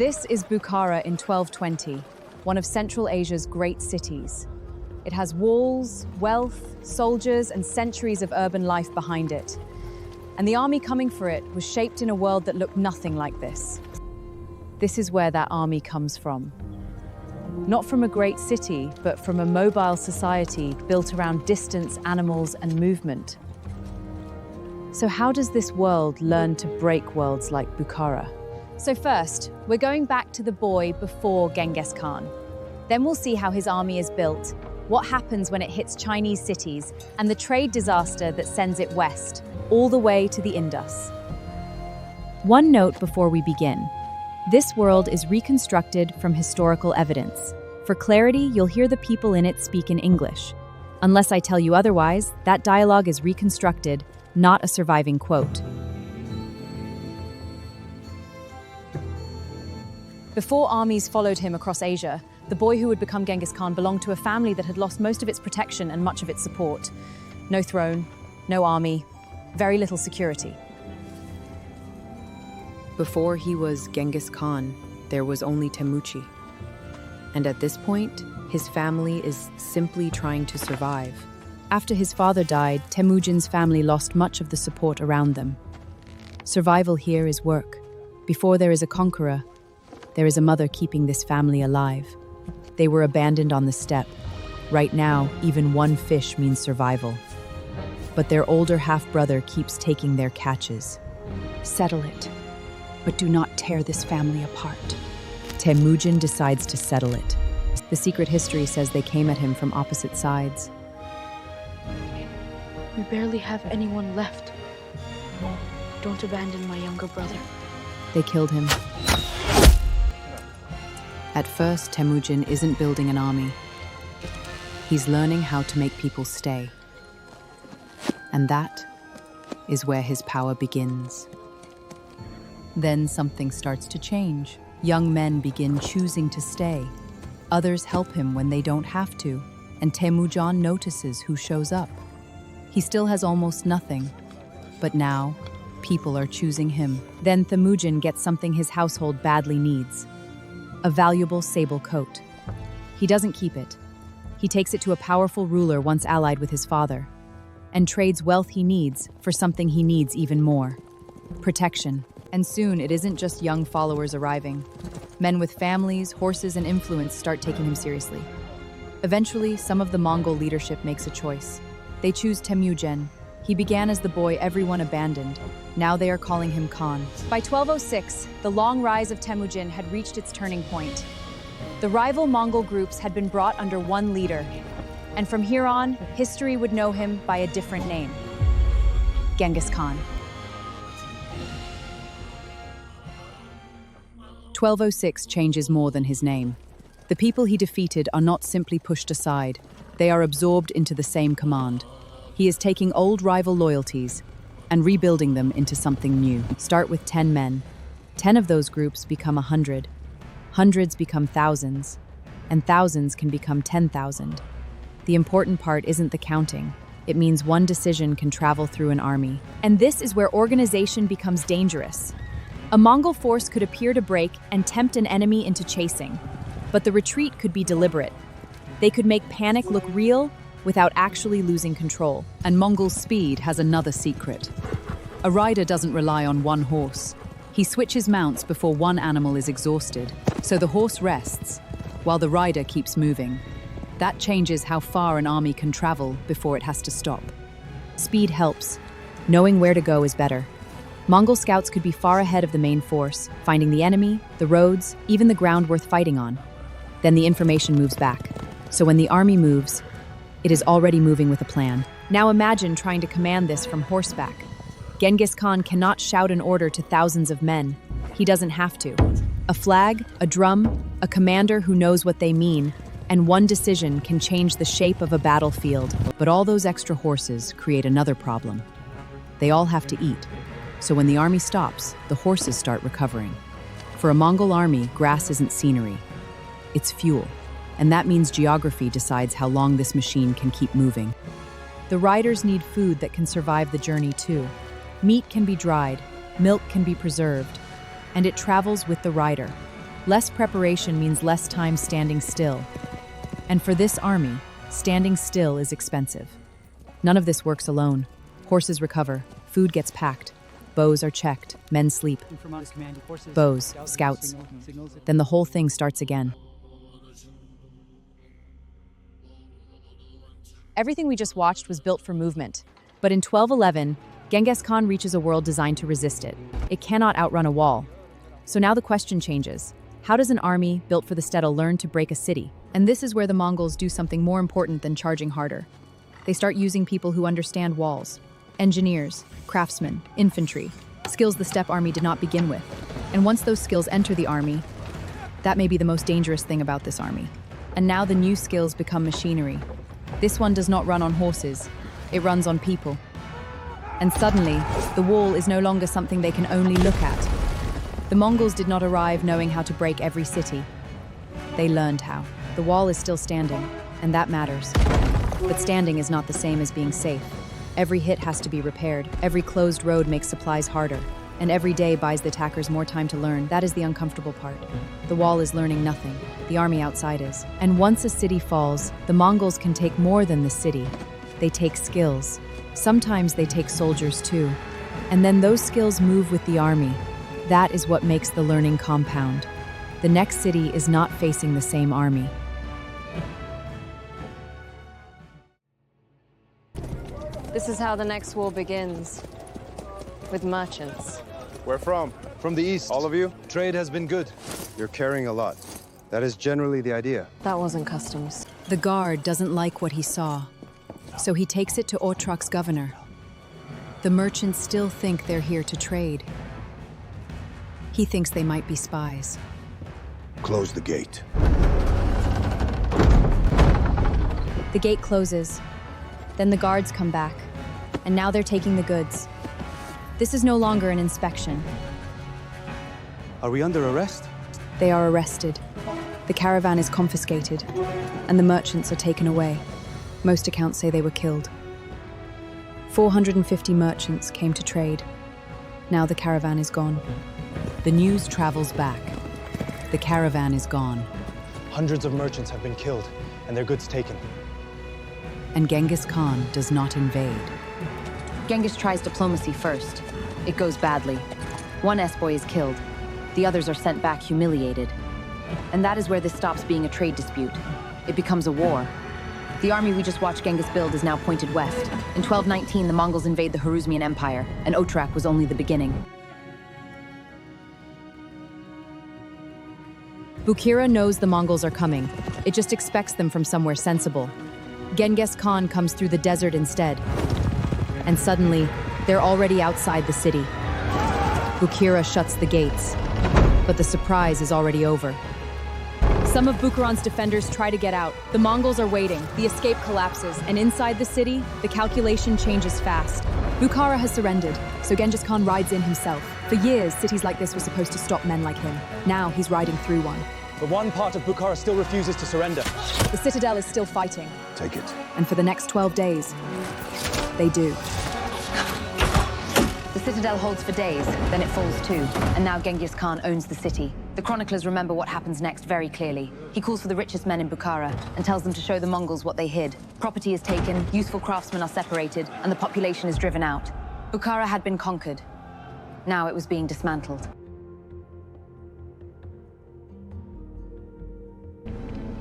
This is Bukhara in 1220, one of Central Asia's great cities. It has walls, wealth, soldiers, and centuries of urban life behind it. And the army coming for it was shaped in a world that looked nothing like this. This is where that army comes from. Not from a great city, but from a mobile society built around distance, animals, and movement. So how does this world learn to break worlds like Bukhara? So first, we're going back to the boy before Genghis Khan. Then we'll see how his army is built, what happens when it hits Chinese cities, and the trade disaster that sends it west, all the way to the Indus. One note before we begin. This world is reconstructed from historical evidence. For clarity, you'll hear the people in it speak in English. Unless I tell you otherwise, that dialogue is reconstructed, not a surviving quote. Before armies followed him across Asia, the boy who would become Genghis Khan belonged to a family that had lost most of its protection and much of its support. No throne, no army, very little security. Before he was Genghis Khan, there was only Temujin. And at this point, his family is simply trying to survive. After his father died, Temujin's family lost much of the support around them. Survival here is work. Before there is a conqueror, there is a mother keeping this family alive. They were abandoned on the steppe. Right now, even one fish means survival. But their older half-brother keeps taking their catches. Settle it, but do not tear this family apart. Temujin decides to settle it. The secret history says they came at him from opposite sides. We barely have anyone left. Don't abandon my younger brother. They killed him. At first, Temujin isn't building an army. He's learning how to make people stay. And that is where his power begins. Then something starts to change. Young men begin choosing to stay. Others help him when they don't have to, and Temujin notices who shows up. He still has almost nothing, but now, people are choosing him. Then Temujin gets something his household badly needs. A valuable sable coat. He doesn't keep it. He takes it to a powerful ruler once allied with his father, and trades wealth he needs for something he needs even more. Protection. And soon it isn't just young followers arriving. Men with families, horses, and influence start taking him seriously. Eventually, some of the Mongol leadership makes a choice. They choose Temujin. He began as the boy everyone abandoned. Now they are calling him Khan. By 1206, the long rise of Temujin had reached its turning point. The rival Mongol groups had been brought under one leader, and from here on, history would know him by a different name: Genghis Khan. 1206 changes more than his name. The people he defeated are not simply pushed aside, they are absorbed into the same command. He is taking old rival loyalties and rebuilding them into something new. Start with 10 men. 10 of those groups become 100. Hundreds become thousands, and thousands can become 10,000. The important part isn't the counting. It means one decision can travel through an army. And this is where organization becomes dangerous. A Mongol force could appear to break and tempt an enemy into chasing, but the retreat could be deliberate. They could make panic look real without actually losing control. And Mongol speed has another secret. A rider doesn't rely on one horse. He switches mounts before one animal is exhausted, so the horse rests, while the rider keeps moving. That changes how far an army can travel before it has to stop. Speed helps. Knowing where to go is better. Mongol scouts could be far ahead of the main force, finding the enemy, the roads, even the ground worth fighting on. Then the information moves back. So when the army moves, it is already moving with a plan. Now imagine trying to command this from horseback. Genghis Khan cannot shout an order to thousands of men. He doesn't have to. A flag, a drum, a commander who knows what they mean, and one decision can change the shape of a battlefield. But all those extra horses create another problem. They all have to eat. So when the army stops, the horses start recovering. For a Mongol army, grass isn't scenery. It's fuel. And that means geography decides how long this machine can keep moving. The riders need food that can survive the journey too. Meat can be dried, milk can be preserved, and it travels with the rider. Less preparation means less time standing still. And for this army, standing still is expensive. None of this works alone. Horses recover, food gets packed, bows are checked, men sleep. Bows, scouts. Then the whole thing starts again. Everything we just watched was built for movement. But in 1211, Genghis Khan reaches a world designed to resist it. It cannot outrun a wall. So now the question changes. How does an army built for the steppe learn to break a city? And this is where the Mongols do something more important than charging harder. They start using people who understand walls. Engineers, craftsmen, infantry, skills the steppe army did not begin with. And once those skills enter the army, that may be the most dangerous thing about this army. And now the new skills become machinery. This one does not run on horses, it runs on people. And suddenly, the wall is no longer something they can only look at. The Mongols did not arrive knowing how to break every city. They learned how. The wall is still standing, and that matters. But standing is not the same as being safe. Every hit has to be repaired, every closed road makes supplies harder, and every day buys the attackers more time to learn. That is the uncomfortable part. The wall is learning nothing, the army outside is. And once a city falls, the Mongols can take more than the city. They take skills. Sometimes they take soldiers too. And then those skills move with the army. That is what makes the learning compound. The next city is not facing the same army. This is how the next war begins. With merchants. Where from? From the east. All of you? Trade has been good. You're carrying a lot. That is generally the idea. That wasn't customs. The guard doesn't like what he saw, so he takes it to Otrak's governor. The merchants still think they're here to trade. He thinks they might be spies. Close the gate. The gate closes. Then the guards come back, and now they're taking the goods. This is no longer an inspection. Are we under arrest? They are arrested. The caravan is confiscated, and the merchants are taken away. Most accounts say they were killed. 450 merchants came to trade. Now the caravan is gone. The news travels back. The caravan is gone. Hundreds of merchants have been killed, and their goods taken. And Genghis Khan does not invade. Genghis tries diplomacy first. It goes badly. One S-boy is killed. The others are sent back humiliated. And that is where this stops being a trade dispute. It becomes a war. The army we just watched Genghis build is now pointed west. In 1219, the Mongols invade the Khwarazmian Empire, and Otrak was only the beginning. Bukhara knows the Mongols are coming. It just expects them from somewhere sensible. Genghis Khan comes through the desert instead. And suddenly, they're already outside the city. Bukhara shuts the gates. But the surprise is already over. Some of Bukharan's defenders try to get out. The Mongols are waiting. The escape collapses. And inside the city, the calculation changes fast. Bukhara has surrendered, so Genghis Khan rides in himself. For years, cities like this were supposed to stop men like him. Now he's riding through one. But one part of Bukhara still refuses to surrender. The citadel is still fighting. Take it. And for the next 12 days, they do. The citadel holds for days, then it falls too. And now Genghis Khan owns the city. The chroniclers remember what happens next very clearly. He calls for the richest men in Bukhara and tells them to show the Mongols what they hid. Property is taken, useful craftsmen are separated, and the population is driven out. Bukhara had been conquered. Now it was being dismantled.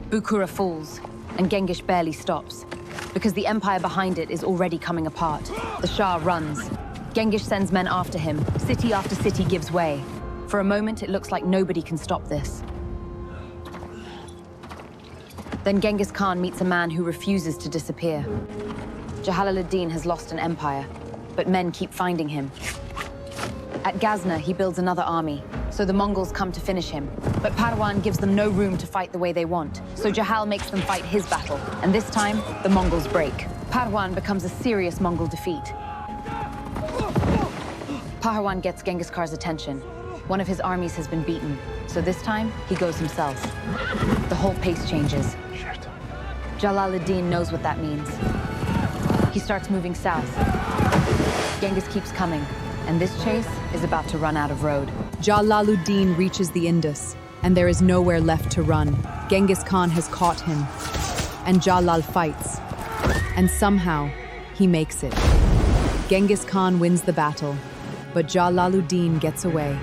Bukhara falls, and Genghis barely stops, because the empire behind it is already coming apart. The Shah runs. Genghis sends men after him. City after city gives way. For a moment, it looks like nobody can stop this. Then Genghis Khan meets a man who refuses to disappear. Jalaluddin has lost an empire, but men keep finding him. At Ghazna, he builds another army, so the Mongols come to finish him. But Parwan gives them no room to fight the way they want, so Jahal makes them fight his battle, and this time, the Mongols break. Parwan becomes a serious Mongol defeat. Parwan gets Genghis Khan's attention. One of his armies has been beaten, so this time, he goes himself. The whole pace changes. Jalaluddin knows what that means. He starts moving south. Genghis keeps coming, and this chase is about to run out of road. Jalaluddin reaches the Indus. and there is nowhere left to run. Genghis Khan has caught him, and Jalal fights, and somehow he makes it. Genghis Khan wins the battle, but Jalaluddin gets away.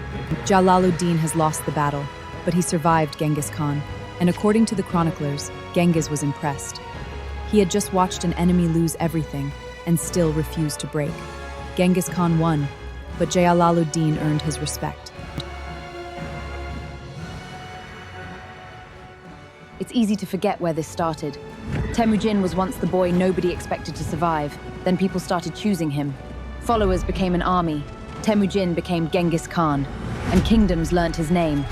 Jalaluddin has lost the battle, but he survived Genghis Khan, and according to the chroniclers, Genghis was impressed. He had just watched an enemy lose everything and still refused to break. Genghis Khan won, but Jalaluddin earned his respect. It's easy to forget where this started. Temujin was once the boy nobody expected to survive. Then people started choosing him. Followers became an army. Temujin became Genghis Khan, and kingdoms learnt his name.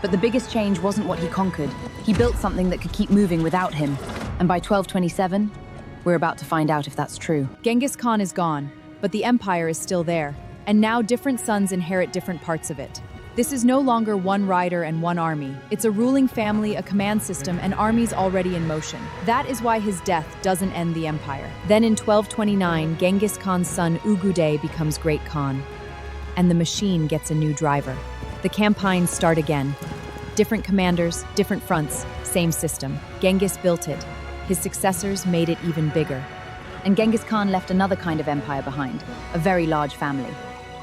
But the biggest change wasn't what he conquered. He built something that could keep moving without him. And by 1227, we're about to find out if that's true. Genghis Khan is gone, but the empire is still there, and now different sons inherit different parts of it. This is no longer one rider and one army. It's a ruling family, a command system, and armies already in motion. That is why his death doesn't end the empire. Then in 1229, Genghis Khan's son Ogedei becomes Great Khan, and the machine gets a new driver. The campaigns start again. Different commanders, different fronts, same system. Genghis built it. His successors made it even bigger. And Genghis Khan left another kind of empire behind, a very large family.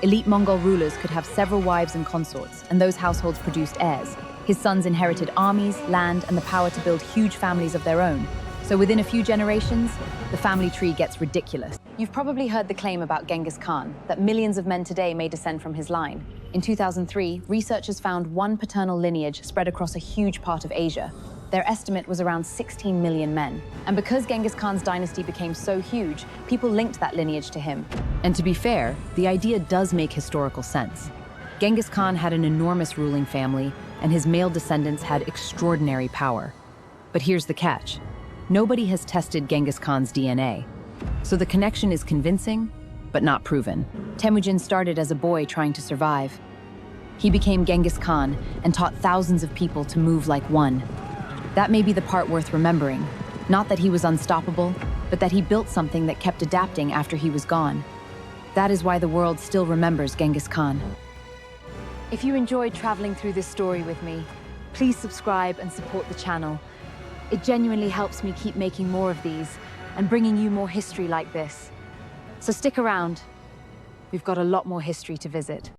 Elite Mongol rulers could have several wives and consorts, and those households produced heirs. His sons inherited armies, land, and the power to build huge families of their own. So within a few generations, the family tree gets ridiculous. You've probably heard the claim about Genghis Khan, that millions of men today may descend from his line. In 2003, researchers found one paternal lineage spread across a huge part of Asia. Their estimate was around 16 million men. And because Genghis Khan's dynasty became so huge, people linked that lineage to him. And to be fair, the idea does make historical sense. Genghis Khan had an enormous ruling family, and his male descendants had extraordinary power. But here's the catch. Nobody has tested Genghis Khan's DNA. So the connection is convincing, but not proven. Temujin started as a boy trying to survive. He became Genghis Khan and taught thousands of people to move like one. That may be the part worth remembering. Not that he was unstoppable, but that he built something that kept adapting after he was gone. That is why the world still remembers Genghis Khan. If you enjoyed traveling through this story with me, please subscribe and support the channel. It genuinely helps me keep making more of these and bringing you more history like this. So stick around. We've got a lot more history to visit.